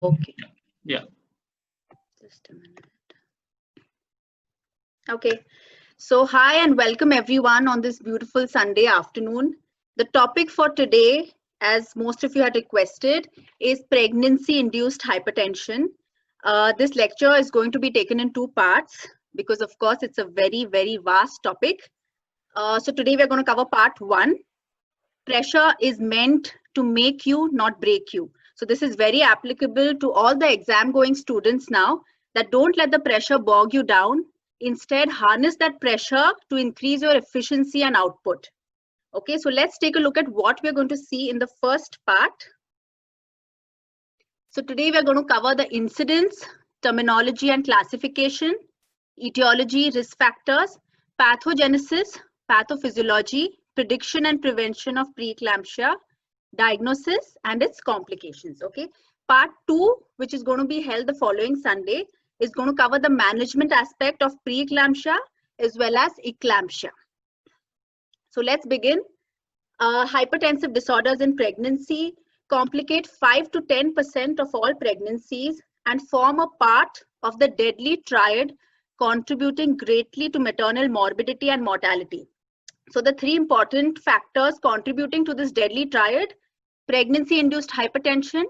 Okay. Yeah. Just a minute. Okay. So, hi and welcome everyone on this beautiful Sunday afternoon. The topic for today, as most of you had requested, is pregnancy-induced hypertension. This lecture is going to be taken in two parts because, of course, it's a very, very vast topic. So today we're going to cover part one. Pressure is meant to make you, not break you. So this is very applicable to all the exam going students now, that don't let the pressure bog you down. Instead, harness that pressure to increase your efficiency and output. Okay, so let's take a look at what we're going to see in the first part. So today we're going to cover the incidence, terminology and classification, etiology, risk factors, pathogenesis, pathophysiology, prediction and prevention of preeclampsia, diagnosis and its complications. Okay, part two, which is going to be held the following Sunday, is going to cover the management aspect of preeclampsia as well as eclampsia. So let's begin. Hypertensive disorders in pregnancy complicate 5 to 10% of all pregnancies and form a part of the deadly triad, contributing greatly to maternal morbidity and mortality. So the three important factors contributing to this deadly triad: pregnancy-induced hypertension,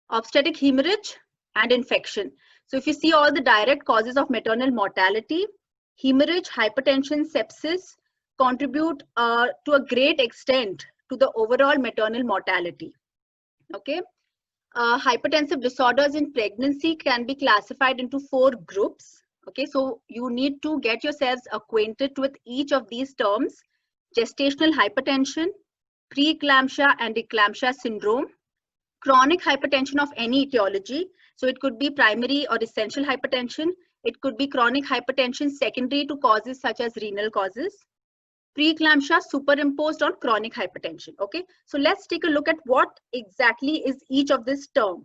obstetric hemorrhage, and infection. So if you see all the direct causes of maternal mortality, hemorrhage, hypertension, sepsis contribute to a great extent to the overall maternal mortality. Okay. Hypertensive disorders in pregnancy can be classified into 4 groups. Okay, so you need to get yourselves acquainted with each of these terms: gestational hypertension, preeclampsia and eclampsia syndrome, chronic hypertension of any etiology. So it could be primary or essential hypertension. It could be chronic hypertension secondary to causes such as renal causes. Preeclampsia superimposed on chronic hypertension. Okay, so let's take a look at what exactly is each of this term.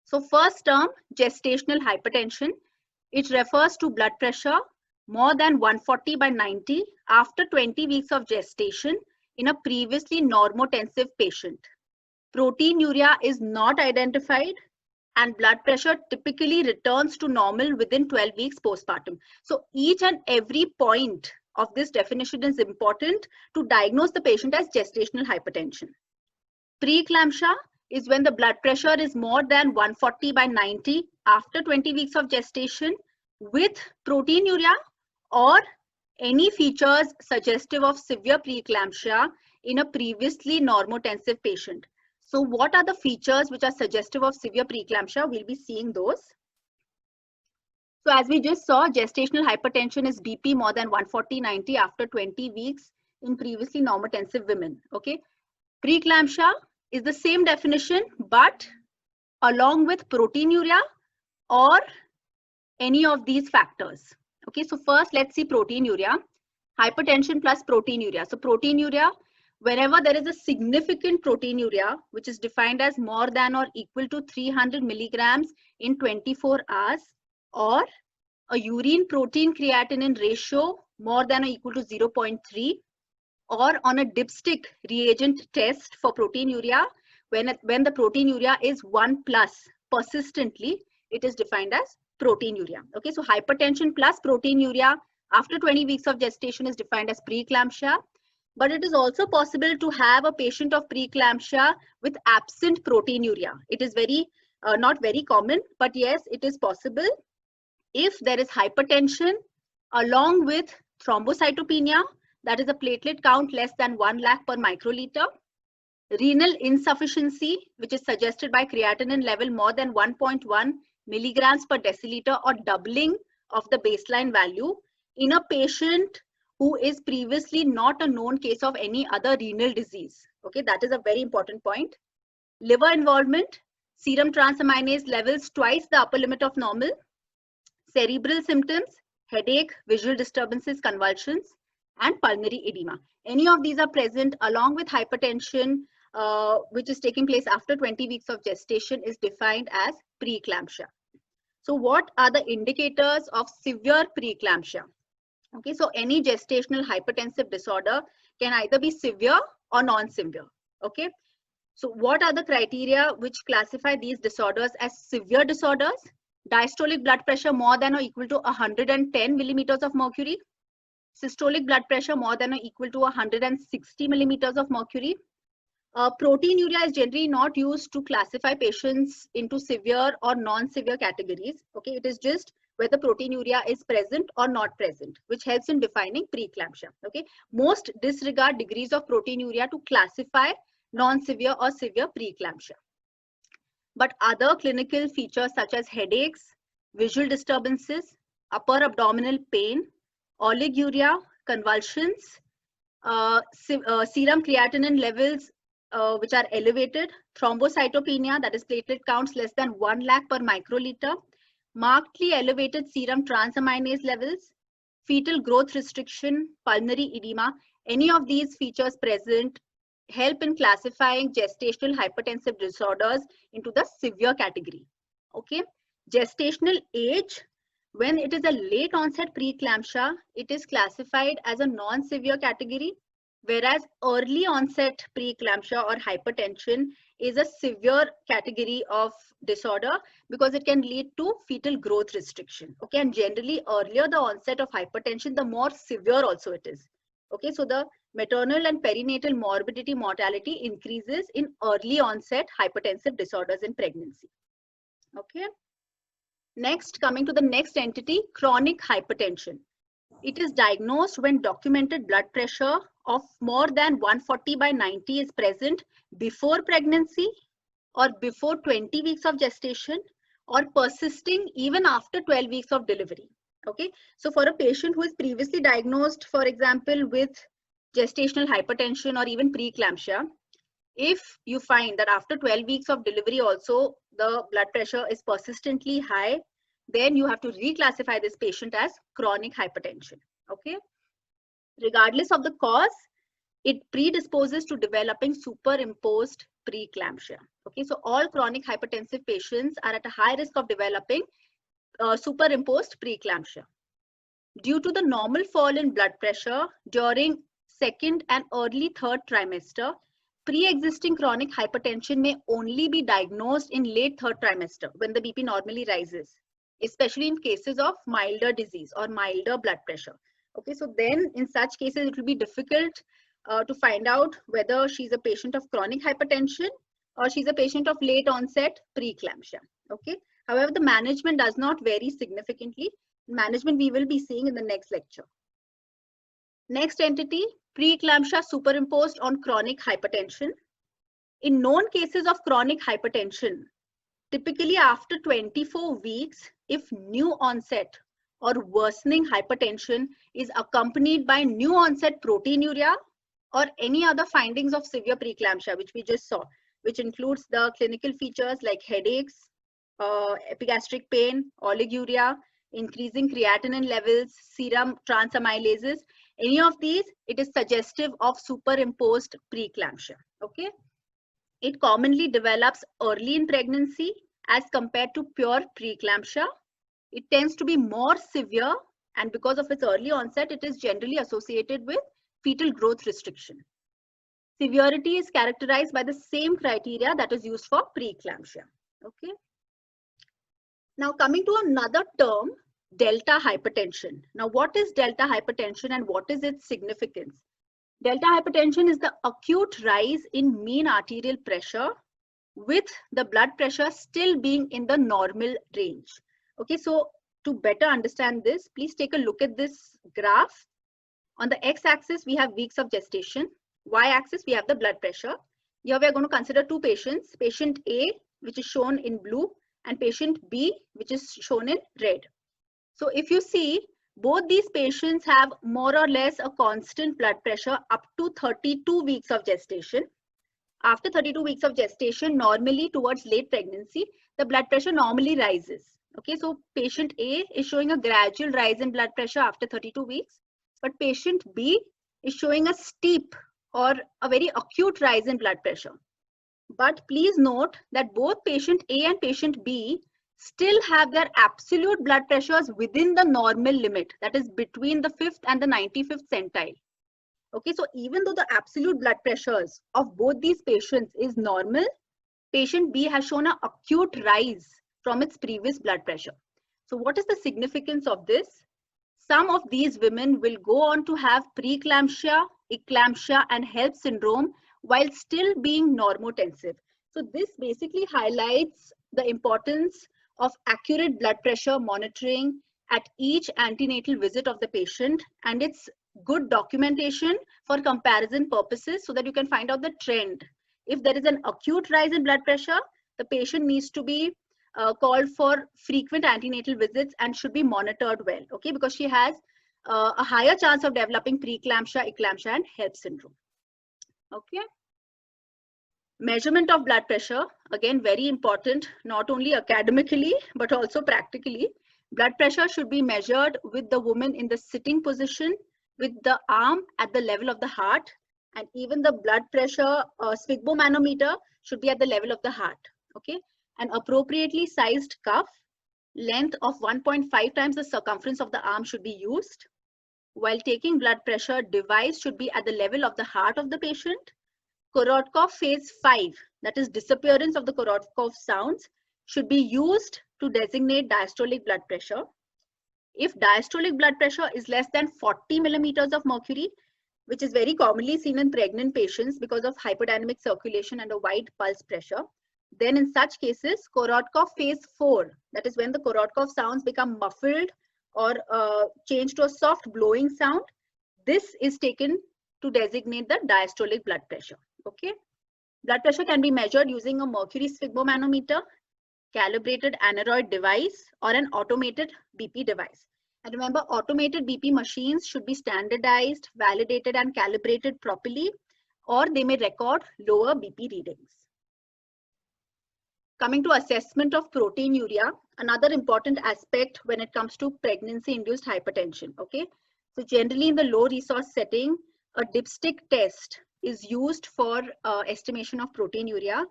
So first term, gestational hypertension. It refers to blood pressure more than 140/90 after 20 weeks of gestation in a previously normotensive patient. Proteinuria is not identified and blood pressure typically returns to normal within 12 weeks postpartum. So each and every point of this definition is important to diagnose the patient as gestational hypertension. Preeclampsia is when the blood pressure is more than 140/90 after 20 weeks of gestation with proteinuria or any features suggestive of severe preeclampsia in a previously normotensive patient. So what are the features which are suggestive of severe preeclampsia? We'll be seeing those. So as we just saw, gestational hypertension is BP more than 140/90 after 20 weeks in previously normotensive women. Okay. Preeclampsia is the same definition, but along with proteinuria or any of these factors. Okay, so first let's see proteinuria. Hypertension plus proteinuria. So proteinuria, whenever there is a significant proteinuria, which is defined as more than or equal to 300 milligrams in 24 hours, or a urine protein creatinine ratio more than or equal to 0.3, or on a dipstick reagent test for proteinuria, when the proteinuria is 1 plus persistently, it is defined as proteinuria. Okay, so hypertension plus proteinuria after 20 weeks of gestation is defined as preeclampsia. But it is also possible to have a patient of preeclampsia with absent proteinuria. It is not very common, but yes, it is possible if there is hypertension along with thrombocytopenia, that is a platelet count less than 1 lakh per microliter, renal insufficiency, which is suggested by creatinine level more than 1.1 milligrams per deciliter or doubling of the baseline value in a patient who is previously not a known case of any other renal disease. Okay, that is a very important point. Liver involvement, serum transaminase levels twice the upper limit of normal, cerebral symptoms, headache, visual disturbances, convulsions, and pulmonary edema. Any of these are present along with hypertension, which is taking place after 20 weeks of gestation, is defined as preeclampsia. So what are the indicators of severe preeclampsia? Okay, so any gestational hypertensive disorder can either be severe or non-severe. Okay, So what are the criteria which classify these disorders as severe disorders? Diastolic blood pressure more than or equal to 110 millimeters of mercury. Systolic blood pressure more than or equal to 160 millimeters of mercury. Proteinuria is generally not used to classify patients into severe or non-severe categories. Okay, it is just whether proteinuria is present or not present, which helps in defining preeclampsia. Okay, most disregard degrees of proteinuria to classify non-severe or severe preeclampsia. But other clinical features such as headaches, visual disturbances, upper abdominal pain, oliguria, convulsions, serum creatinine levels which are elevated, thrombocytopenia, that is platelet counts less than 1 lakh per microliter, markedly elevated serum transaminase levels, fetal growth restriction, pulmonary edema, any of these features present help in classifying gestational hypertensive disorders into the severe category. Okay, gestational age, when it is a late onset preeclampsia, it is classified as a non-severe category, whereas early onset preeclampsia or hypertension is a severe category of disorder because it can lead to fetal growth restriction. Okay, and generally earlier the onset of hypertension, the more severe also it is. Okay, so the maternal and perinatal morbidity mortality increases in early onset hypertensive disorders in pregnancy. Okay. Next, coming to the next entity, chronic hypertension. It is diagnosed when documented blood pressure of more than 140/90 is present before pregnancy or before 20 weeks of gestation or persisting even after 12 weeks of delivery. Okay, so for a patient who is previously diagnosed, for example, with gestational hypertension or even preeclampsia, if you find that after 12 weeks of delivery also the blood pressure is persistently high, then you have to reclassify this patient as chronic hypertension. Okay, regardless of the cause, it predisposes to developing superimposed preeclampsia. Okay, so all chronic hypertensive patients are at a high risk of developing superimposed preeclampsia. Due to the normal fall in blood pressure during second and early third trimester, pre-existing chronic hypertension may only be diagnosed in late third trimester when the BP normally rises, especially in cases of milder disease or milder blood pressure. Okay, so then in such cases, it will be difficult to find out whether she's a patient of chronic hypertension or she's a patient of late onset preeclampsia. Okay, however, the management does not vary significantly. Management we will be seeing in the next lecture. Next entity, preeclampsia superimposed on chronic hypertension. In known cases of chronic hypertension, typically after 24 weeks, if new onset or worsening hypertension is accompanied by new onset proteinuria or any other findings of severe preeclampsia, which we just saw, which includes the clinical features like headaches, epigastric pain, oliguria, increasing creatinine levels, serum transamylases, any of these, it is suggestive of superimposed preeclampsia. Okay, it commonly develops early in pregnancy as compared to pure preeclampsia. It tends to be more severe, and because of its early onset, it is generally associated with fetal growth restriction. Severity is characterized by the same criteria that is used for preeclampsia. Okay. Now coming to another term, delta hypertension. Now what is delta hypertension and what is its significance? Delta hypertension is the acute rise in mean arterial pressure with the blood pressure still being in the normal range. Okay, so to better understand this, please take a look at this graph. On the x-axis, we have weeks of gestation. Y-axis, we have the blood pressure. Here we are going to consider two patients, patient A, which is shown in blue, and patient B, which is shown in red. So if you see, both these patients have more or less a constant blood pressure up to 32 weeks of gestation. After 32 weeks of gestation, normally towards late pregnancy, the blood pressure normally rises. Okay, so patient A is showing a gradual rise in blood pressure after 32 weeks, but patient B is showing a steep or a very acute rise in blood pressure. But please note that both patient A and patient B still have their absolute blood pressures within the normal limit, that is between the 5th and the 95th centile. Okay, so even though the absolute blood pressures of both these patients is normal, patient B has shown an acute rise from its previous blood pressure. So what is the significance of this? Some of these women will go on to have preeclampsia, eclampsia, and HELLP syndrome while still being normotensive. So this basically highlights the importance of accurate blood pressure monitoring at each antenatal visit of the patient, and it's good documentation for comparison purposes so that you can find out the trend. If there is an acute rise in blood pressure, the patient needs to be called for frequent antenatal visits and should be monitored well, okay, because she has a higher chance of developing preeclampsia, eclampsia, and HELLP syndrome. Okay. Measurement of blood pressure, again, very important, not only academically, but also practically. Blood pressure should be measured with the woman in the sitting position, with the arm at the level of the heart, and even the blood pressure sphygmomanometer should be at the level of the heart, okay? An appropriately sized cuff, length of 1.5 times the circumference of the arm should be used. While taking blood pressure, device should be at the level of the heart of the patient. Korotkov phase 5, that is disappearance of the Korotkov sounds, should be used to designate diastolic blood pressure. If diastolic blood pressure is less than 40 millimeters of mercury, which is very commonly seen in pregnant patients because of hypodynamic circulation and a wide pulse pressure, then in such cases, Korotkov phase 4, that is when the Korotkov sounds become muffled or change to a soft blowing sound, this is taken to designate the diastolic blood pressure. Okay, blood pressure can be measured using a mercury sphygmomanometer, calibrated aneroid device, or an automated BP device. And remember, automated BP machines should be standardized, validated, and calibrated properly, or they may record lower BP readings. Coming to assessment of proteinuria, another important aspect when it comes to pregnancy-induced hypertension. Okay, so generally in the low resource setting, a dipstick test is used for estimation of proteinuria.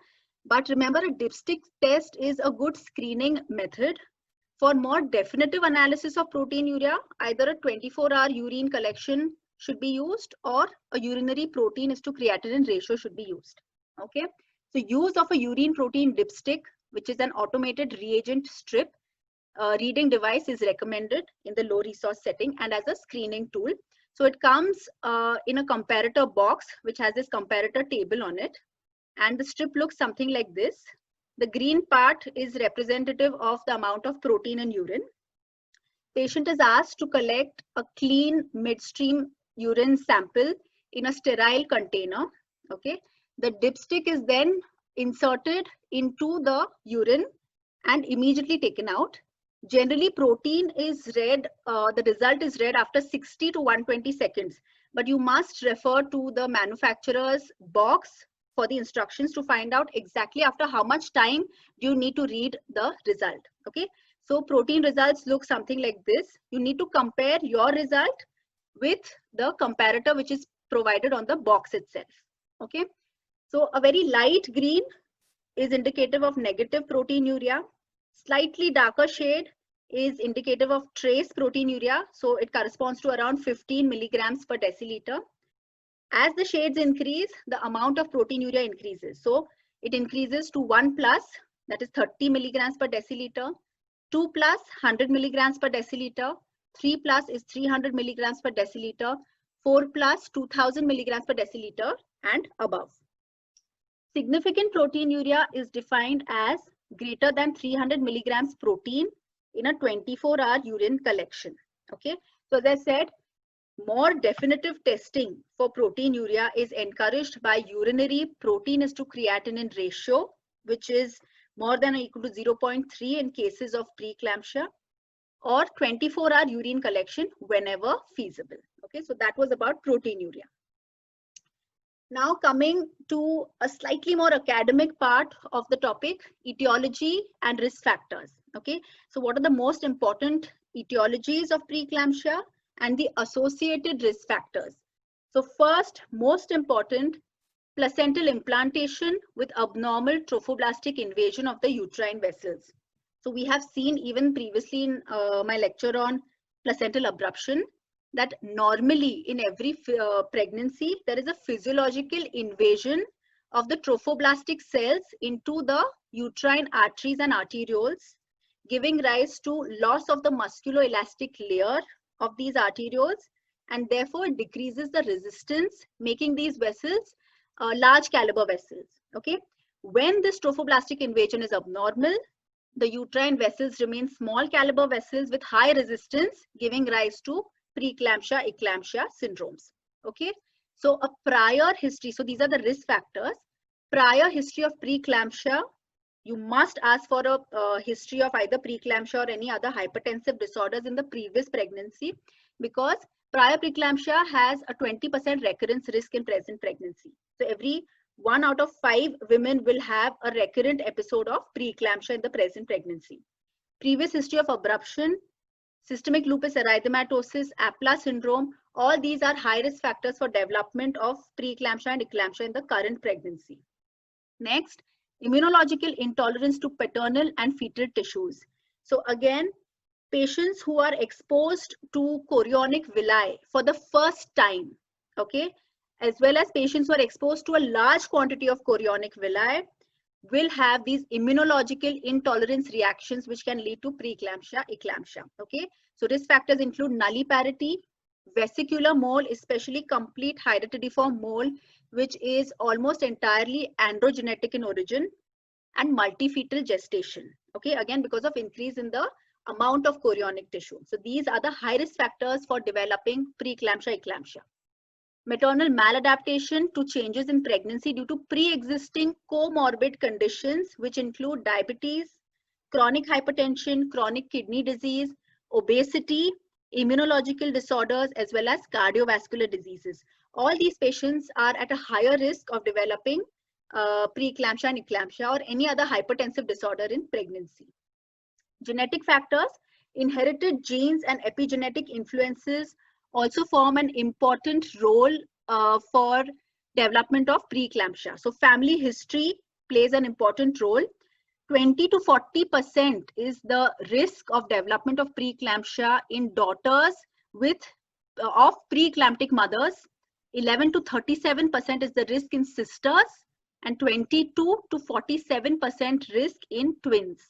But remember, a dipstick test is a good screening method. For more definitive analysis of proteinuria, either a 24-hour urine collection should be used or a urinary protein is to creatinine ratio should be used. Okay, so use of a urine protein dipstick, which is an automated reagent strip reading device, is recommended in the low resource setting and as a screening tool. So it comes in a comparator box, which has this comparator table on it. And the strip looks something like this. The green part is representative of the amount of protein in urine. Patient is asked to collect a clean midstream urine sample in a sterile container. Okay. The dipstick is then inserted into the urine and immediately taken out. Generally, protein is read, the result is read after 60 to 120 seconds, but you must refer to the manufacturer's box for the instructions to find out exactly after how much time you need to read the result. Okay, so protein results look something like this. You need to compare your result with the comparator which is provided on the box itself. Okay, so a very light green is indicative of negative proteinuria. Slightly darker shade is indicative of trace proteinuria. So it corresponds to around 15 milligrams per deciliter. As the shades increase, the amount of proteinuria increases. So it increases to 1 plus, that is 30 milligrams per deciliter, 2 plus 100 milligrams per deciliter, 3 plus is 300 milligrams per deciliter, 4 plus 2000 milligrams per deciliter and above. Significant proteinuria is defined as greater than 300 milligrams protein in a 24-hour urine collection. Okay, so as I said, more definitive testing for proteinuria is encouraged by urinary protein is to creatinine ratio, which is more than or equal to 0.3 in cases of preeclampsia, or 24-hour urine collection whenever feasible. Okay, so that was about proteinuria. Now coming to a slightly more academic part of the topic, etiology and risk factors. Okay, so what are the most important etiologies of preeclampsia and the associated risk factors? So first, most important, placental implantation with abnormal trophoblastic invasion of the uterine vessels. So we have seen even previously in my lecture on placental abruption, that normally in every pregnancy, there is a physiological invasion of the trophoblastic cells into the uterine arteries and arterioles, giving rise to loss of the musculoelastic layer of these arterioles, and therefore decreases the resistance, making these vessels large caliber vessels. Okay, when this trophoblastic invasion is abnormal, the uterine vessels remain small caliber vessels with high resistance, giving rise to preeclampsia, eclampsia syndromes. Okay, so a prior history, so these are the risk factors. Prior history of preeclampsia, you must ask for a history of either preeclampsia or any other hypertensive disorders in the previous pregnancy, because prior preeclampsia has a 20% recurrence risk in present pregnancy. So every 1 out of 5 women will have a recurrent episode of preeclampsia in the present pregnancy. Previous history of abruption, systemic lupus erythematosus, APLA syndrome, all these are high risk factors for development of preeclampsia and eclampsia in the current pregnancy. Next, immunological intolerance to paternal and fetal tissues. So again, patients who are exposed to chorionic villi for the first time, okay, as well as patients who are exposed to a large quantity of chorionic villi will have these immunological intolerance reactions which can lead to preeclampsia, eclampsia. Okay, so risk factors include nulliparity, vesicular mole, especially complete hydatidiform mole, which is almost entirely androgenetic in origin, and multifetal gestation. Okay, again because of increase in the amount of chorionic tissue. So these are the high risk factors for developing preeclampsia, eclampsia. Maternal maladaptation to changes in pregnancy due to pre-existing comorbid conditions, which include diabetes, chronic hypertension, chronic kidney disease, obesity, immunological disorders, as well as cardiovascular diseases. All these patients are at a higher risk of developing preeclampsia and eclampsia or any other hypertensive disorder in pregnancy. Genetic factors, inherited genes and epigenetic influences also form an important role for development of preeclampsia. So family history plays an important role. 20 to 40% is the risk of development of preeclampsia in daughters with of preeclamptic mothers. 11 to 37% is the risk in sisters, and 22 to 47% risk in twins.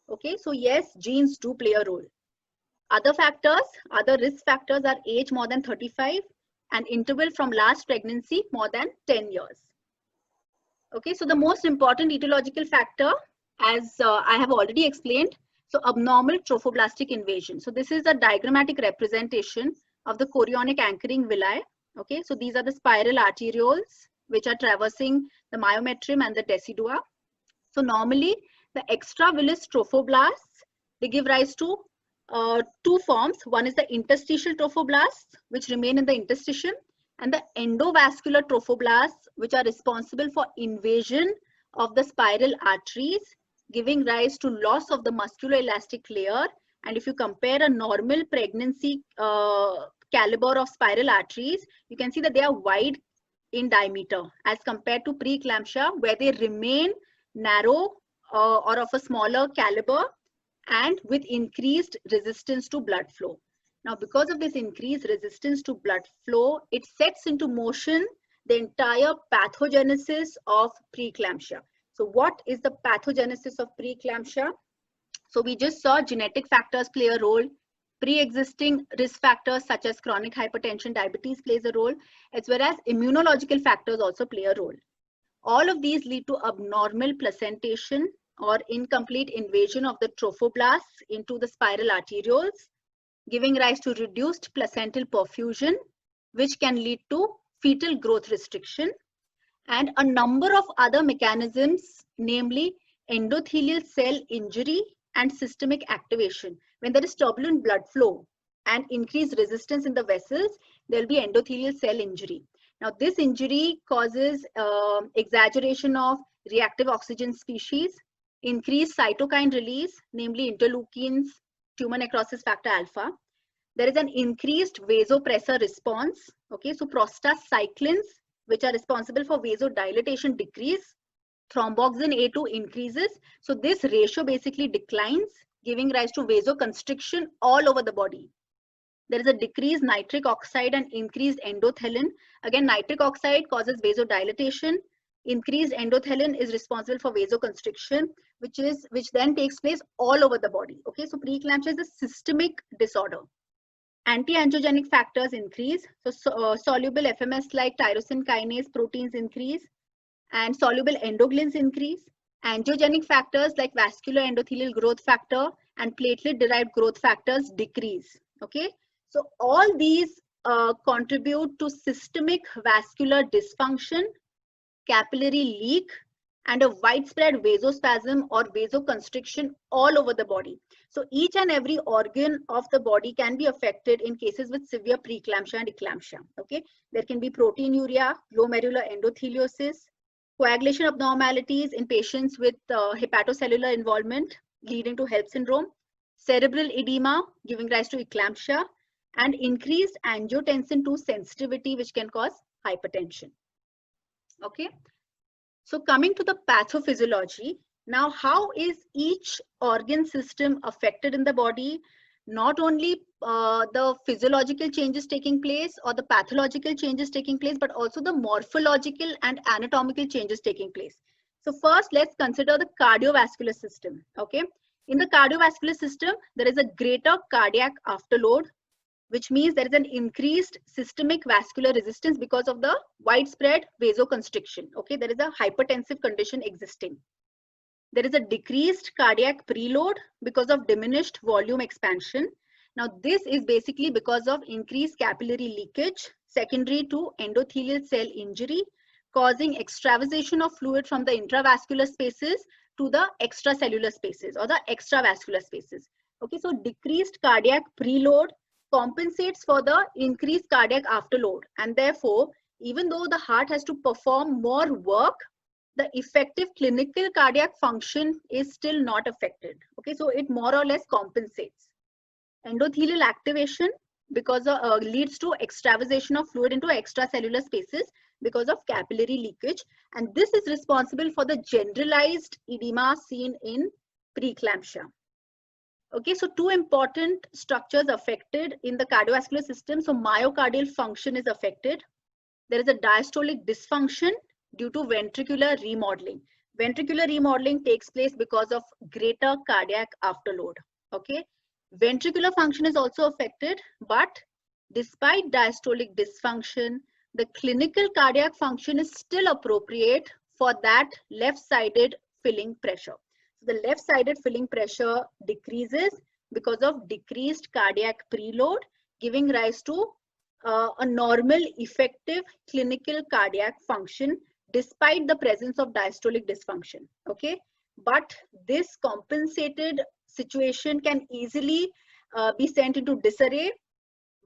Okay, so yes, genes do play a role. Other factors, other risk factors are age more than 35 and interval from last pregnancy more than 10 years. Okay, so the most important etiological factor, as I have already explained, so abnormal trophoblastic invasion. So this is a diagrammatic representation of the chorionic anchoring villi. Okay, so these are the spiral arterioles which are traversing the myometrium and the decidua. So normally the extravillous trophoblasts, they give rise to two forms. One is the interstitial trophoblasts, which remain in the interstitium, and the endovascular trophoblasts, which are responsible for invasion of the spiral arteries, giving rise to loss of the musculoelastic layer. And if you compare a normal pregnancy caliber of spiral arteries, you can see that they are wide in diameter as compared to preeclampsia, where they remain narrow or of a smaller caliber and with increased resistance to blood flow. Now, because of this increased resistance to blood flow, it sets into motion the entire pathogenesis of preeclampsia. So what is the pathogenesis of preeclampsia? So we just saw genetic factors play a role. Pre-existing risk factors such as chronic hypertension, diabetes plays a role, as well as immunological factors also play a role. All of these lead to abnormal placentation or incomplete invasion of the trophoblasts into the spiral arterioles, giving rise to reduced placental perfusion, which can lead to fetal growth restriction, and a number of other mechanisms, namely endothelial cell injury and systemic activation. When there is turbulent blood flow and increased resistance in the vessels, there will be endothelial cell injury. Now, this injury causes exaggeration of reactive oxygen species, increased cytokine release, namely interleukins, tumor necrosis factor alpha. There is an increased vasopressor response. Okay, so prostacyclins, which are responsible for vasodilatation, decrease. Thromboxane A2 increases. So this ratio basically declines, giving rise to vasoconstriction all over the body. There is a decreased nitric oxide and increased endothelin. Again, nitric oxide causes vasodilatation. Increased endothelin is responsible for vasoconstriction, which then takes place all over the body. Okay, so preeclampsia is a systemic disorder. Anti-angiogenic factors increase. So soluble FMS like tyrosine kinase proteins increase, and soluble endoglins increase. Angiogenic factors like vascular endothelial growth factor and platelet-derived growth factors decrease. Okay, so all these contribute to systemic vascular dysfunction, capillary leak, and a widespread vasospasm or vasoconstriction all over the body. So each and every organ of the body can be affected in cases with severe preeclampsia and eclampsia. Okay, there can be proteinuria, glomerular endotheliosis, coagulation abnormalities in patients with hepatocellular involvement leading to HELLP syndrome, cerebral edema giving rise to eclampsia, and increased angiotensin II sensitivity, which can cause hypertension. Okay, so coming to the pathophysiology, now how is each organ system affected in the body? Not only the physiological changes taking place or the pathological changes taking place, but also the morphological and anatomical changes taking place. So first, let's consider the cardiovascular system. Okay, in the cardiovascular system, there is a greater cardiac afterload, which means there is an increased systemic vascular resistance because of the widespread vasoconstriction. Okay, there is a hypertensive condition existing. There is a decreased cardiac preload because of diminished volume expansion. Now, this is basically because of increased capillary leakage secondary to endothelial cell injury, causing extravasation of fluid from the intravascular spaces to the extracellular spaces or the extravascular spaces. Okay, so decreased cardiac preload compensates for the increased cardiac afterload, and therefore, even though the heart has to perform more work, the effective clinical cardiac function is still not affected. Okay, so it more or less compensates. Endothelial activation because of, leads to extravasation of fluid into extracellular spaces because of capillary leakage, and this is responsible for the generalized edema seen in preeclampsia. Okay, so two important structures affected in the cardiovascular system. So myocardial function is affected. There is a diastolic dysfunction due to ventricular remodeling. Ventricular remodeling takes place because of greater cardiac afterload. Okay, ventricular function is also affected, but despite diastolic dysfunction, the clinical cardiac function is still appropriate for that left-sided filling pressure. The left-sided filling pressure decreases because of decreased cardiac preload, giving rise to a normal, effective clinical cardiac function despite the presence of diastolic dysfunction. Okay, but this compensated situation can easily be sent into disarray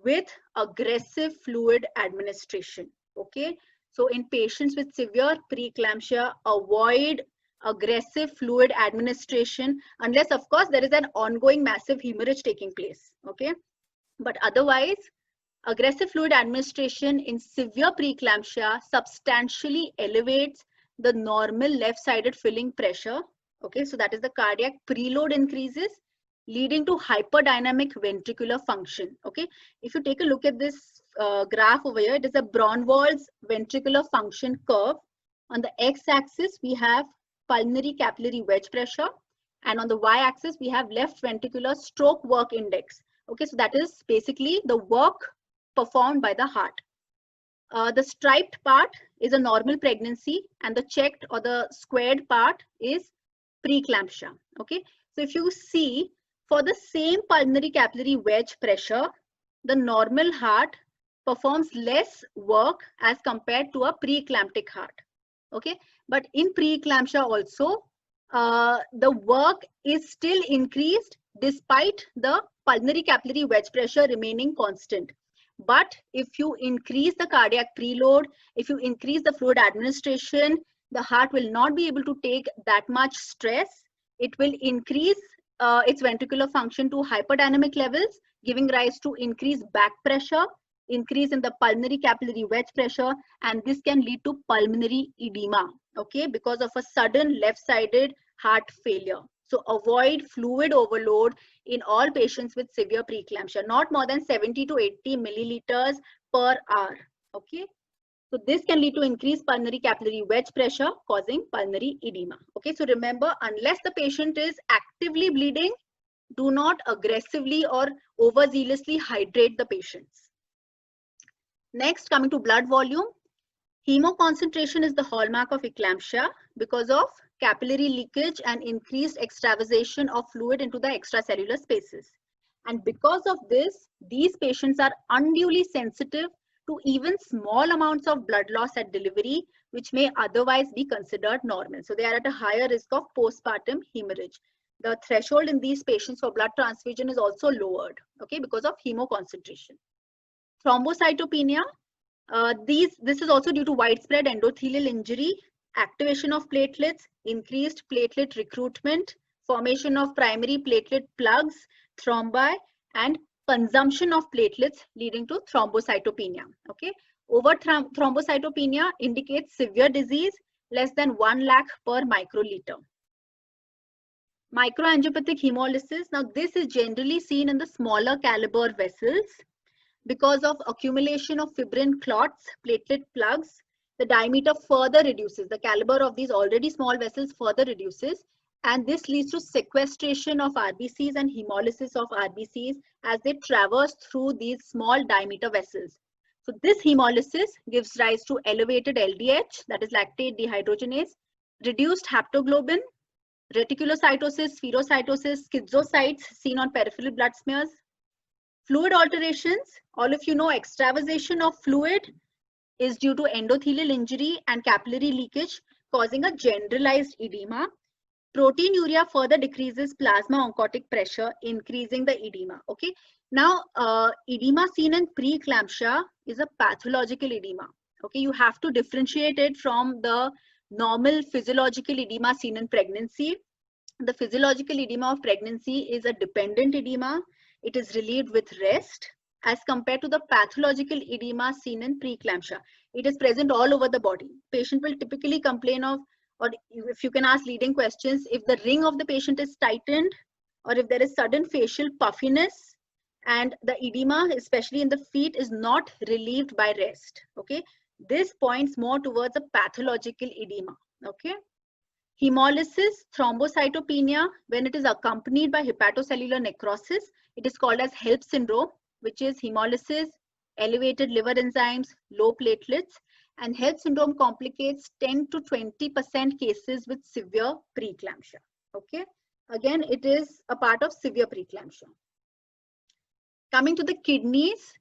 with aggressive fluid administration. Okay, so in patients with severe preeclampsia, avoid aggressive fluid administration unless, of course, there is an ongoing massive hemorrhage taking place. Okay, but otherwise, aggressive fluid administration in severe preeclampsia substantially elevates the normal left-sided filling pressure. Okay, so that is the cardiac preload increases, leading to hyperdynamic ventricular function. Okay, if you take a look at this graph over here, it is a Braunwald's ventricular function curve. On the x-axis, we have pulmonary capillary wedge pressure, and on the y-axis, we have left ventricular stroke work index. Okay, so that is basically the work performed by the heart. The striped part is a normal pregnancy, and the checked or the squared part is preeclampsia. Okay, so if you see, for the same pulmonary capillary wedge pressure, the normal heart performs less work as compared to a preeclamptic heart. Okay, but in preeclampsia also, the work is still increased despite the pulmonary capillary wedge pressure remaining constant. But if you increase the cardiac preload, if you increase the fluid administration, the heart will not be able to take that much stress. It will increase its ventricular function to hyperdynamic levels, giving rise to increased back pressure, increase in the pulmonary capillary wedge pressure, and this can lead to pulmonary edema, okay, because of a sudden left-sided heart failure. So avoid fluid overload in all patients with severe preeclampsia, not more than 70 to 80 milliliters per hour. Okay. So this can lead to increased pulmonary capillary wedge pressure, causing pulmonary edema. Okay. So remember, unless the patient is actively bleeding, do not aggressively or overzealously hydrate the patients. Next, coming to blood volume. Hemoconcentration is the hallmark of eclampsia because of capillary leakage and increased extravasation of fluid into the extracellular spaces. And because of this, these patients are unduly sensitive to even small amounts of blood loss at delivery, which may otherwise be considered normal. So they are at a higher risk of postpartum hemorrhage. The threshold in these patients for blood transfusion is also lowered, okay, because of hemoconcentration. Thrombocytopenia. This is also due to widespread endothelial injury, activation of platelets, increased platelet recruitment, formation of primary platelet plugs, thrombi, and consumption of platelets leading to thrombocytopenia. Okay, thrombocytopenia indicates severe disease less than 1 lakh per microliter. Microangiopathic hemolysis. Now, this is generally seen in the smaller caliber vessels. Because of accumulation of fibrin clots, platelet plugs, the diameter further reduces. The caliber of these already small vessels further reduces, and this leads to sequestration of RBCs and hemolysis of RBCs as they traverse through these small diameter vessels. So this hemolysis gives rise to elevated LDH, that is lactate dehydrogenase, reduced haptoglobin, reticulocytosis, spherocytosis, schizocytes seen on peripheral blood smears. Fluid alterations, all of you know extravasation of fluid is due to endothelial injury and capillary leakage causing a generalized edema. Proteinuria further decreases plasma oncotic pressure, increasing the edema. Okay. Now, edema seen in preeclampsia is a pathological edema. Okay. You have to differentiate it from the normal physiological edema seen in pregnancy. The physiological edema of pregnancy is a dependent edema. It is relieved with rest as compared to the pathological edema seen in preeclampsia. It is present all over the body. Patient will typically complain of, or if you can ask leading questions, if the ring of the patient is tightened or if there is sudden facial puffiness and the edema, especially in the feet, is not relieved by rest. Okay, this points more towards a pathological edema. Okay. Hemolysis, thrombocytopenia, when it is accompanied by hepatocellular necrosis, it is called as HELP syndrome, which is hemolysis, elevated liver enzymes, low platelets, and HELP syndrome complicates 10 to 20% cases with severe preeclampsia. Okay, again, it is a part of severe preeclampsia. Coming to the kidneys.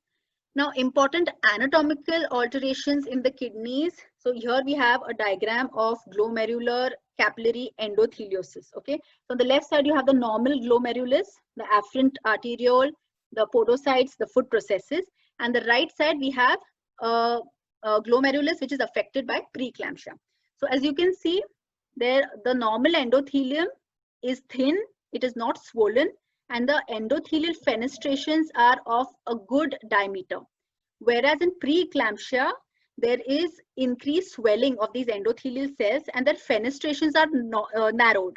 Now, important anatomical alterations in the kidneys. So here we have a diagram of glomerular capillary endotheliosis. Okay, so on the left side you have the normal glomerulus, the afferent arteriole, the podocytes, the foot processes, and the right side we have a glomerulus which is affected by preeclampsia. So as you can see there, the normal endothelium is thin, it is not swollen, and the endothelial fenestrations are of a good diameter. Whereas in preeclampsia, there is increased swelling of these endothelial cells and their fenestrations are narrowed.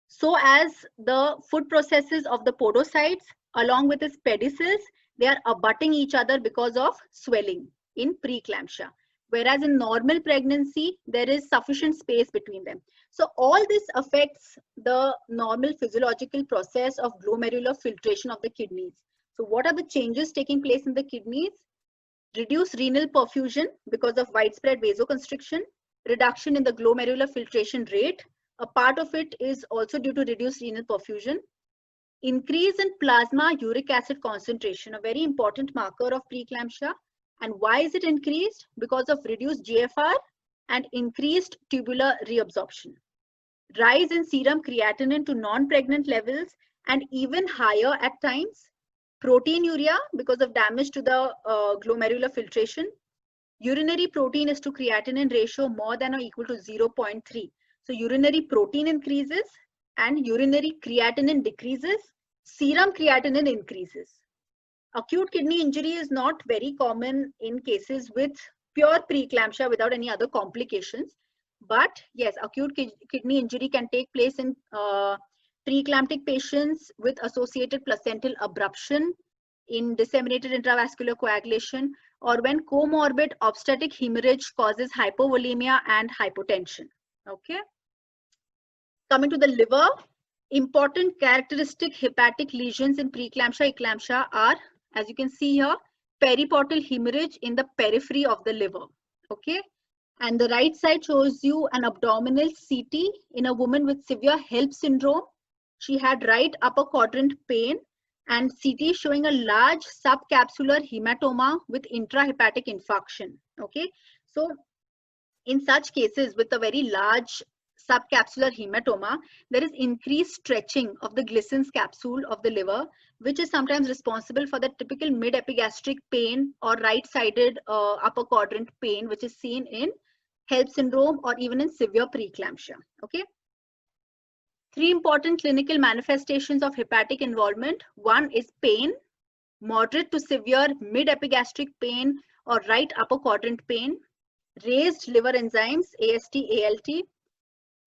So as the foot processes of the podocytes along with its pedicels, they are abutting each other because of swelling in preeclampsia. Whereas in normal pregnancy, there is sufficient space between them. So all this affects the normal physiological process of glomerular filtration of the kidneys. So what are the changes taking place in the kidneys? Reduced renal perfusion because of widespread vasoconstriction, reduction in the glomerular filtration rate. A part of it is also due to reduced renal perfusion. Increase in plasma uric acid concentration, a very important marker of preeclampsia. And why is it increased? Because of reduced GFR and increased tubular reabsorption. Rise in serum creatinine to non-pregnant levels and even higher at times. Proteinuria because of damage to the glomerular filtration. Urinary protein is to creatinine ratio more than or equal to 0.3. So urinary protein increases and urinary creatinine decreases. Serum creatinine increases. Acute kidney injury is not very common in cases with pure preeclampsia without any other complications. But yes, acute kidney injury can take place in preeclamptic patients with associated placental abruption, in disseminated intravascular coagulation, or when comorbid obstetric hemorrhage causes hypovolemia and hypotension. Okay. Coming to the liver, important characteristic hepatic lesions in preeclampsia, eclampsia are, as you can see here, periportal hemorrhage in the periphery of the liver. Okay. And the right side shows you an abdominal CT in a woman with severe HELLP syndrome. She had right upper quadrant pain, and CT showing a large subcapsular hematoma with intrahepatic infarction. Okay. So in such cases with a very large subcapsular hematoma, there is increased stretching of the Glisson's capsule of the liver, which is sometimes responsible for the typical mid-epigastric pain or right-sided upper quadrant pain, which is seen in HELLP syndrome or even in severe preeclampsia. Okay. Three important clinical manifestations of hepatic involvement. One is pain, moderate to severe mid-epigastric pain or right upper quadrant pain, raised liver enzymes, AST, ALT,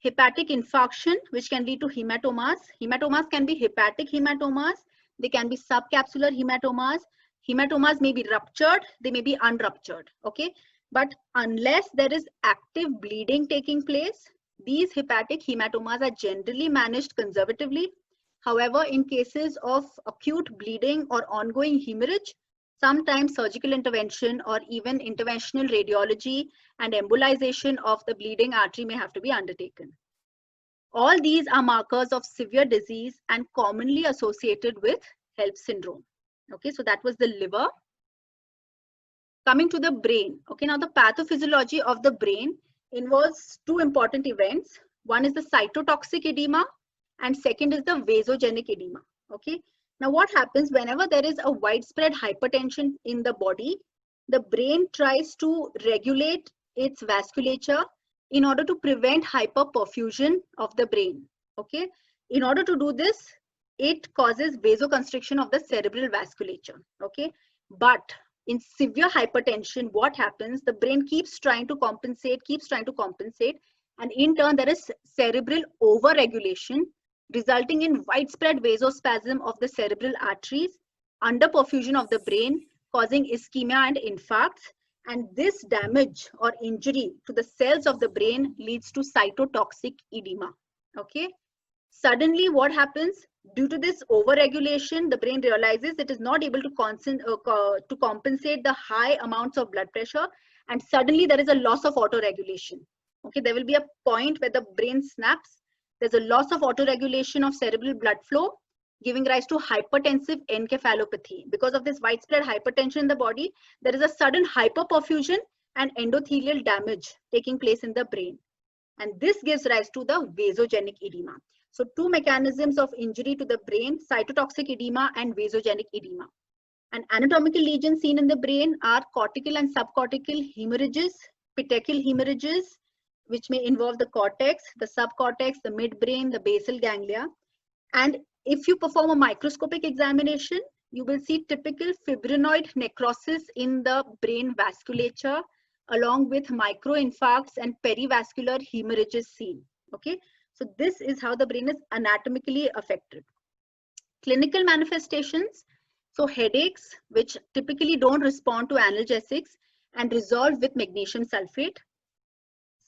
hepatic infarction, which can lead to hematomas. Hematomas can be hepatic hematomas. They can be subcapsular hematomas. Hematomas may be ruptured. They may be unruptured. Okay. But unless there is active bleeding taking place, these hepatic hematomas are generally managed conservatively. However, in cases of acute bleeding or ongoing hemorrhage, sometimes surgical intervention or even interventional radiology and embolization of the bleeding artery may have to be undertaken. All these are markers of severe disease and commonly associated with HELLP syndrome. Okay, so that was the liver. Coming to the brain. Okay, now the pathophysiology of the brain involves two important events. One is the cytotoxic edema and second is the vasogenic edema. Okay, now what happens whenever there is a widespread hypertension in the body, the brain tries to regulate its vasculature in order to prevent hyperperfusion of the brain. Okay, in order to do this, it causes vasoconstriction of the cerebral vasculature. Okay, but in severe hypertension, what happens? The brain keeps trying to compensate, and in turn there is cerebral overregulation, resulting in widespread vasospasm of the cerebral arteries, underperfusion of the brain, causing ischemia and infarcts. And this damage or injury to the cells of the brain leads to cytotoxic edema. Okay. Suddenly, what happens? Due to this overregulation, the brain realizes it is not able to compensate the high amounts of blood pressure, and suddenly there is a loss of autoregulation. Okay, there will be a point where the brain snaps. There's a loss of autoregulation of cerebral blood flow, giving rise to hypertensive encephalopathy. Because of this widespread hypertension in the body, there is a sudden hyperperfusion and endothelial damage taking place in the brain. And this gives rise to the vasogenic edema. So two mechanisms of injury to the brain, cytotoxic edema and vasogenic edema. And anatomical lesions seen in the brain are cortical and subcortical hemorrhages, petechial hemorrhages, which may involve the cortex, the subcortex, the midbrain, the basal ganglia. And if you perform a microscopic examination, you will see typical fibrinoid necrosis in the brain vasculature, along with microinfarcts and perivascular hemorrhages seen. Okay, so this is how the brain is anatomically affected. Clinical manifestations, so headaches, which typically don't respond to analgesics and resolve with magnesium sulfate.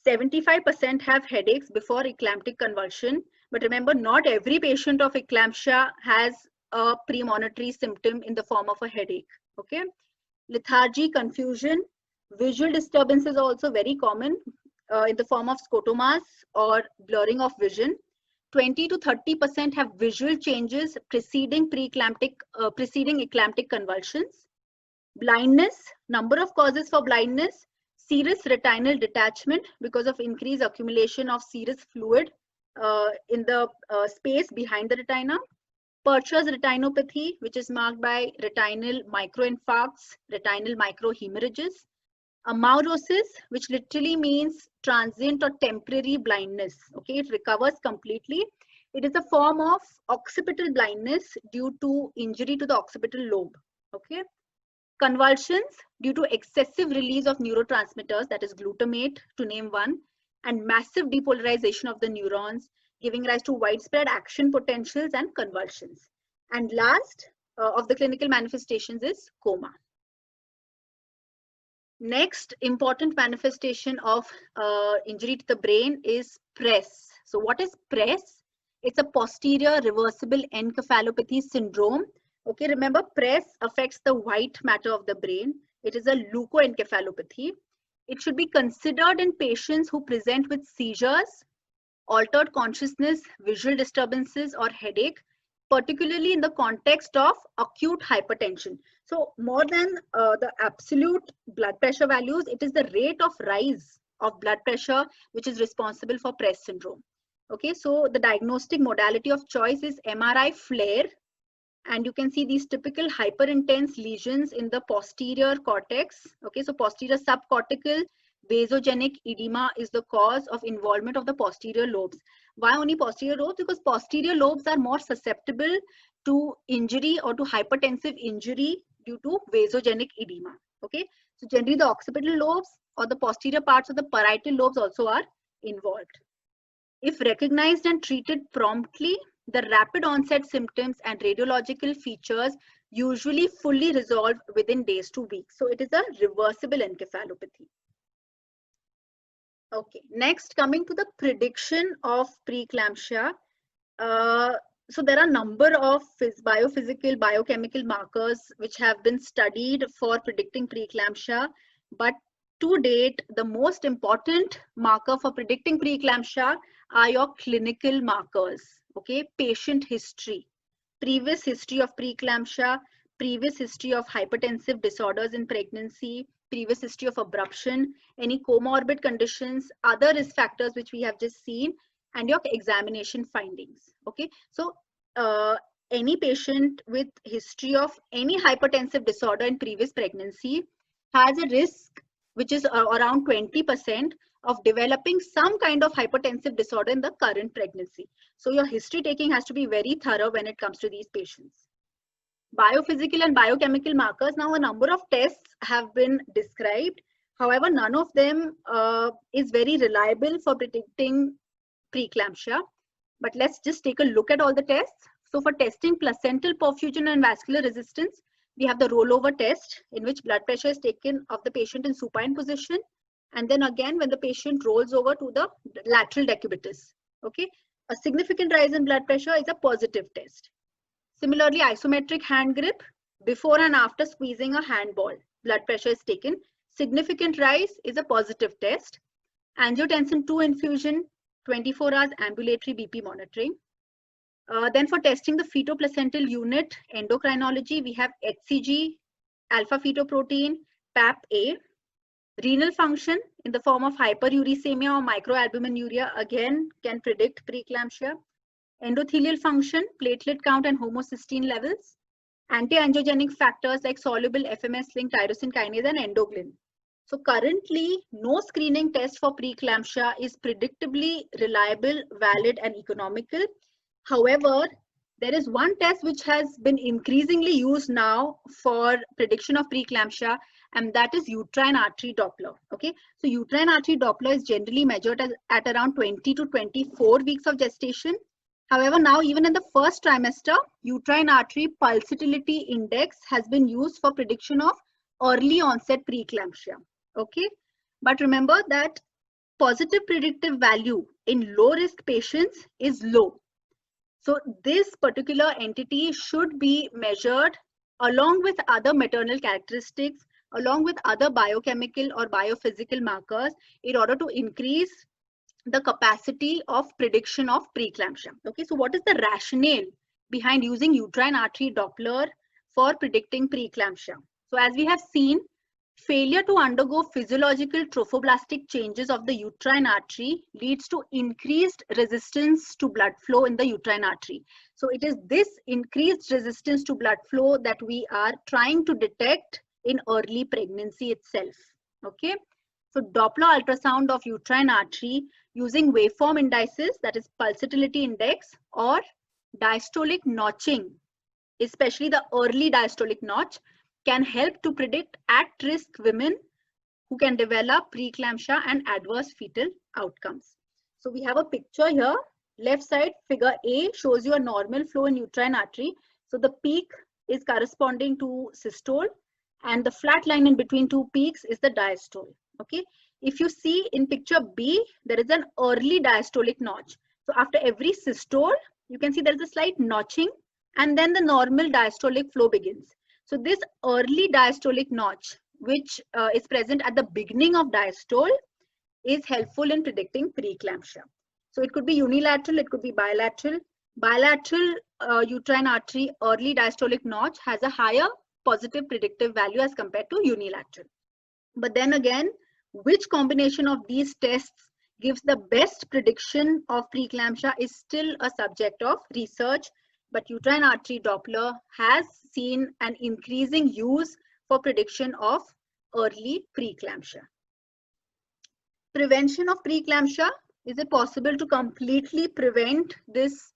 75% have headaches before eclamptic convulsion, but remember, not every patient of eclampsia has a premonitory symptom in the form of a headache. Okay, lethargy, confusion, visual disturbance is also very common in the form of scotomas or blurring of vision. 20 to 30% have visual changes preceding eclamptic convulsions. Blindness, number of causes for blindness: serous retinal detachment because of increased accumulation of serous fluid in the space behind the retina. Purchase retinopathy, which is marked by retinal microinfarcts, retinal microhemorrhages. Amaurosis, which literally means transient or temporary blindness. Okay, it recovers completely. It is a form of occipital blindness due to injury to the occipital lobe. Okay. Convulsions due to excessive release of neurotransmitters, that is glutamate, to name one. and massive depolarization of the neurons, giving rise to widespread action potentials and convulsions. And last of the clinical manifestations is coma. Next important manifestation of injury to the brain is PRES. So what is PRES? It's a posterior reversible encephalopathy syndrome. Okay, remember PRES affects the white matter of the brain. It is a leukoencephalopathy. It should be considered in patients who present with seizures, altered consciousness, visual disturbances, or headache, particularly in the context of acute hypertension. So more than the absolute blood pressure values, it is the rate of rise of blood pressure which is responsible for PRES syndrome. Okay, so the diagnostic modality of choice is MRI FLAIR, and you can see these typical hyperintense lesions in the posterior cortex. Okay, so posterior subcortical vasogenic edema is the cause of involvement of the posterior lobes. Why only posterior lobes? Because posterior lobes are more susceptible to injury or to hypertensive injury due to vasogenic edema. Okay, so generally the occipital lobes or the posterior parts of the parietal lobes also are involved. If recognized and treated promptly, the rapid onset symptoms and radiological features usually fully resolve within days to weeks. So it is a reversible encephalopathy. Okay, next coming to the prediction of preeclampsia. So there are a number of biophysical, biochemical markers which have been studied for predicting preeclampsia, but to date, the most important marker for predicting preeclampsia are your clinical markers. Okay, patient history, previous history of preeclampsia, previous history of hypertensive disorders in pregnancy, previous history of abruption, any comorbid conditions, other risk factors which we have just seen, and your examination findings. Okay, so any patient with history of any hypertensive disorder in previous pregnancy has a risk which is around 20% of developing some kind of hypertensive disorder in the current pregnancy. So your history taking has to be very thorough when it comes to these patients. Biophysical and biochemical markers. Now a number of tests have been described. However, none of them is very reliable for predicting preeclampsia. But let's just take a look at all the tests. So for testing placental perfusion and vascular resistance, we have the rollover test in which blood pressure is taken of the patient in supine position. And then again, when the patient rolls over to the lateral decubitus. Okay, a significant rise in blood pressure is a positive test. Similarly, isometric hand grip, before and after squeezing a handball, blood pressure is taken. Significant rise is a positive test. Angiotensin II infusion, 24 hours ambulatory BP monitoring. Then for testing the fetoplacental unit endocrinology, we have HCG, alpha fetoprotein, PAP-A. Renal function in the form of hyperuricemia or microalbuminuria again can predict preeclampsia. Endothelial function, platelet count and homocysteine levels. Anti-angiogenic factors like soluble FMS-linked tyrosine kinase and endoglin. So currently, no screening test for preeclampsia is predictably reliable, valid, and economical. However, there is one test which has been increasingly used now for prediction of preeclampsia, and that is uterine artery Doppler. Okay, so uterine artery Doppler is generally measured at around 20 to 24 weeks of gestation. However, now even in the first trimester, uterine artery pulsatility index has been used for prediction of early onset preeclampsia. Okay, but remember that positive predictive value in low risk patients is low. So this particular entity should be measured along with other maternal characteristics, along with other biochemical or biophysical markers in order to increase the capacity of prediction of preeclampsia. Okay, so what is the rationale behind using uterine artery Doppler for predicting preeclampsia? So as we have seen, failure to undergo physiological trophoblastic changes of the uterine artery leads to increased resistance to blood flow in the uterine artery. So it is this increased resistance to blood flow that we are trying to detect in early pregnancy itself. Okay, so Doppler ultrasound of uterine artery using waveform indices, that is pulsatility index or diastolic notching, especially the early diastolic notch, can help to predict at-risk women who can develop preeclampsia and adverse fetal outcomes. So we have a picture here. Left side, figure A shows you a normal flow in uterine artery. So the peak is corresponding to systole, and the flat line in between two peaks is the diastole. Okay. If you see in picture B, there is an early diastolic notch. So after every systole, you can see there is a slight notching, and then the normal diastolic flow begins. So this early diastolic notch, which is present at the beginning of diastole, is helpful in predicting preeclampsia. So it could be unilateral, it could be bilateral. Bilateral uterine artery early diastolic notch has a higher positive predictive value as compared to unilateral. But then again, which combination of these tests gives the best prediction of preeclampsia is still a subject of research. But uterine artery Doppler has seen an increasing use for prediction of early preeclampsia. Prevention of preeclampsia. Is it possible to completely prevent this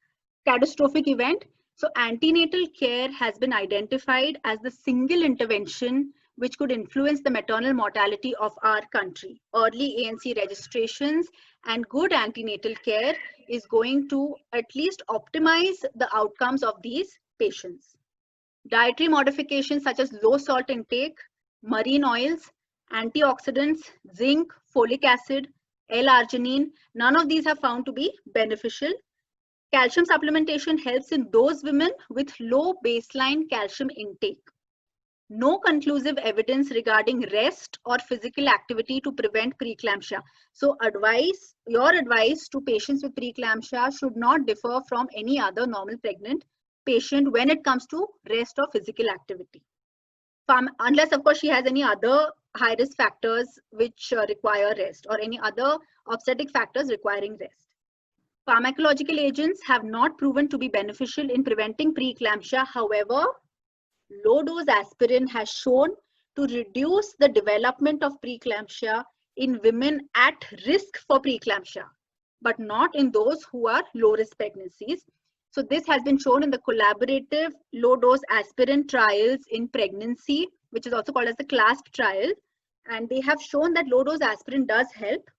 catastrophic event? So antenatal care has been identified as the single intervention which could influence the maternal mortality of our country. Early ANC registrations and good antenatal care is going to at least optimize the outcomes of these patients. Dietary modifications such as low salt intake, marine oils, antioxidants, zinc, folic acid, L-arginine, none of these are found to be beneficial. Calcium supplementation helps in those women with low baseline calcium intake. No conclusive evidence regarding rest or physical activity to prevent preeclampsia. So your advice to patients with preeclampsia should not differ from any other normal pregnant patient when it comes to rest or physical activity. Unless of course she has any other high risk factors which require rest, or any other obstetric factors requiring rest. Pharmacological agents have not proven to be beneficial in preventing preeclampsia. However, low dose aspirin has shown to reduce the development of preeclampsia in women at risk for preeclampsia, but not in those who are low risk pregnancies. So this has been shown in the collaborative low dose aspirin trials in pregnancy, which is also called as the CLASP trial. And they have shown that low dose aspirin does help.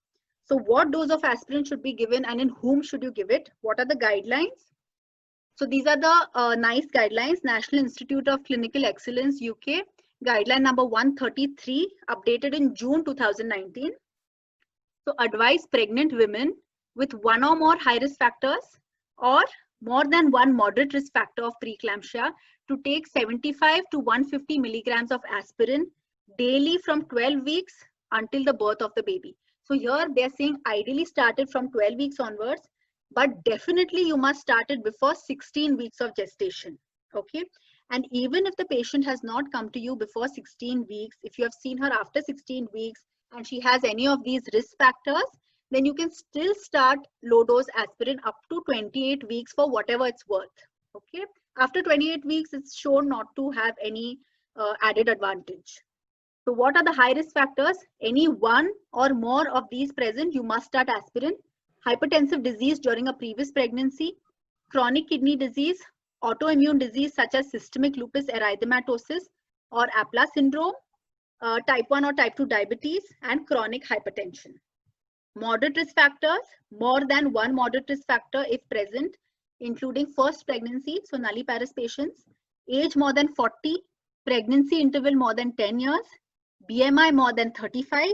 So what dose of aspirin should be given and in whom should you give it? What are the guidelines? So these are the NICE guidelines, National Institute of Clinical Excellence, UK, guideline number 133, updated in June 2019. So advise pregnant women with one or more high risk factors or more than one moderate risk factor of preeclampsia to take 75 to 150 milligrams of aspirin daily from 12 weeks until the birth of the baby. So here they're saying ideally started from 12 weeks onwards, but definitely you must start it before 16 weeks of gestation. Okay. And even if the patient has not come to you before 16 weeks, if you have seen her after 16 weeks and she has any of these risk factors, then you can still start low dose aspirin up to 28 weeks for whatever it's worth. Okay. After 28 weeks, it's shown not to have any added advantage. So what are the high risk factors? Any one or more of these present, you must start aspirin. Hypertensive disease during a previous pregnancy, chronic kidney disease, autoimmune disease such as systemic lupus erythematosus or APLA syndrome, type 1 or type 2 diabetes, and chronic hypertension. Moderate risk factors, more than one moderate risk factor if present, including first pregnancy, so nulliparous patients, age more than 40, pregnancy interval more than 10 years, BMI more than 35,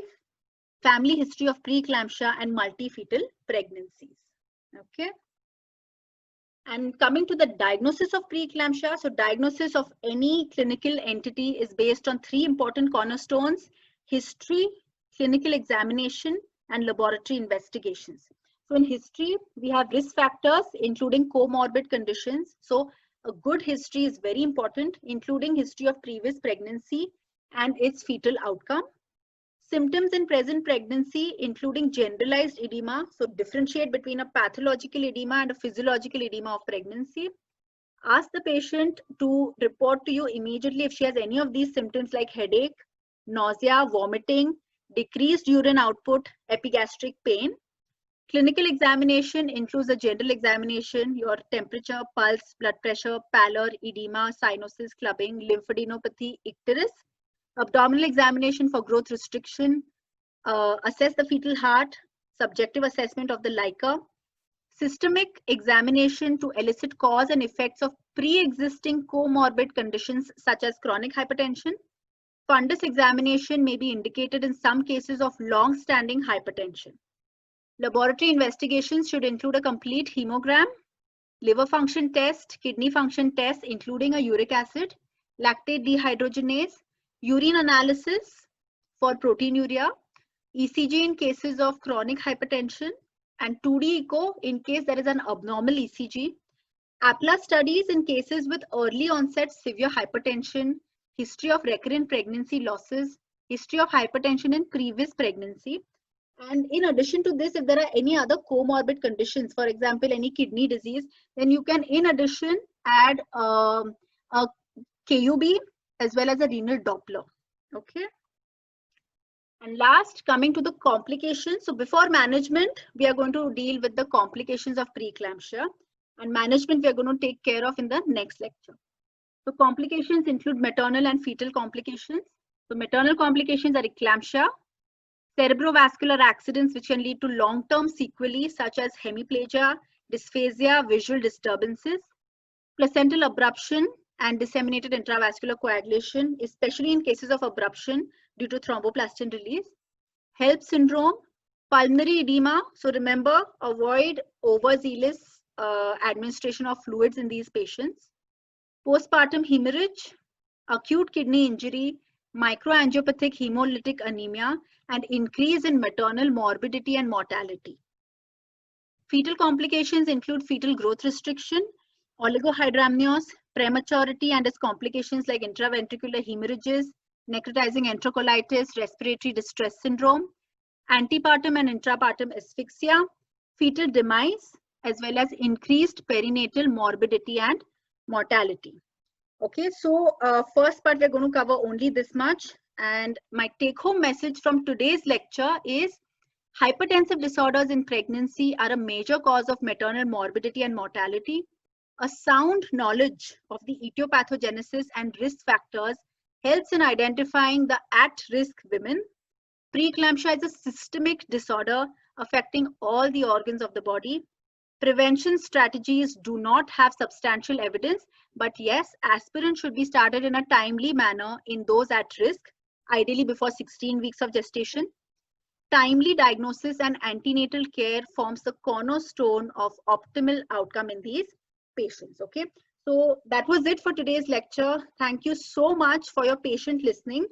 family history of preeclampsia and multifetal pregnancies. Okay. And coming to the diagnosis of preeclampsia, so diagnosis of any clinical entity is based on three important cornerstones: history, clinical examination, and laboratory investigations. So in history, we have risk factors, including comorbid conditions. So a good history is very important, including history of previous pregnancy and its fetal outcome. Symptoms in present pregnancy, including generalized edema. So differentiate between a pathological edema and a physiological edema of pregnancy. Ask the patient to report to you immediately if she has any of these symptoms like headache, nausea, vomiting, decreased urine output, epigastric pain. Clinical examination includes a general examination, your temperature, pulse, blood pressure, pallor, edema, cyanosis, clubbing, lymphadenopathy, icterus. Abdominal examination for growth restriction, assess the fetal heart, subjective assessment of the LICA, systemic examination to elicit cause and effects of pre-existing comorbid conditions such as chronic hypertension. Fundus examination may be indicated in some cases of long-standing hypertension. Laboratory investigations should include a complete hemogram, liver function test, kidney function test, including a uric acid, lactate dehydrogenase, urine analysis for proteinuria, ECG in cases of chronic hypertension, and 2D echo in case there is an abnormal ECG. APLA studies in cases with early onset severe hypertension, history of recurrent pregnancy losses, history of hypertension in previous pregnancy. And in addition to this, if there are any other comorbid conditions, for example, any kidney disease, then you can in addition add a KUB as well as a renal Doppler. Okay. And last, coming to the complications. So before management, we are going to deal with the complications of preeclampsia, and management we are going to take care of in the next lecture. So complications include maternal and fetal complications. So maternal complications are eclampsia, cerebrovascular accidents which can lead to long-term sequelae such as hemiplegia, dysphagia, visual disturbances, placental abruption and disseminated intravascular coagulation, especially in cases of abruption due to thromboplastin release, HELLP syndrome, pulmonary edema. So remember, avoid overzealous administration of fluids in these patients, postpartum hemorrhage, acute kidney injury, microangiopathic hemolytic anemia, and increase in maternal morbidity and mortality. Fetal complications include fetal growth restriction, oligohydramnios, prematurity and its complications like intraventricular hemorrhages, necrotizing enterocolitis, respiratory distress syndrome, antepartum and intrapartum asphyxia, fetal demise, as well as increased perinatal morbidity and mortality. Okay, so first part we're going to cover only this much, and my take-home message from today's lecture is hypertensive disorders in pregnancy are a major cause of maternal morbidity and mortality. A sound knowledge of the etiopathogenesis and risk factors helps in identifying the at-risk women. Preeclampsia is a systemic disorder affecting all the organs of the body. Prevention strategies do not have substantial evidence, but yes, aspirin should be started in a timely manner in those at risk, ideally before 16 weeks of gestation. Timely diagnosis and antenatal care forms the cornerstone of optimal outcome in these patients. Okay, so that was it for today's lecture. Thank you so much for your patient listening.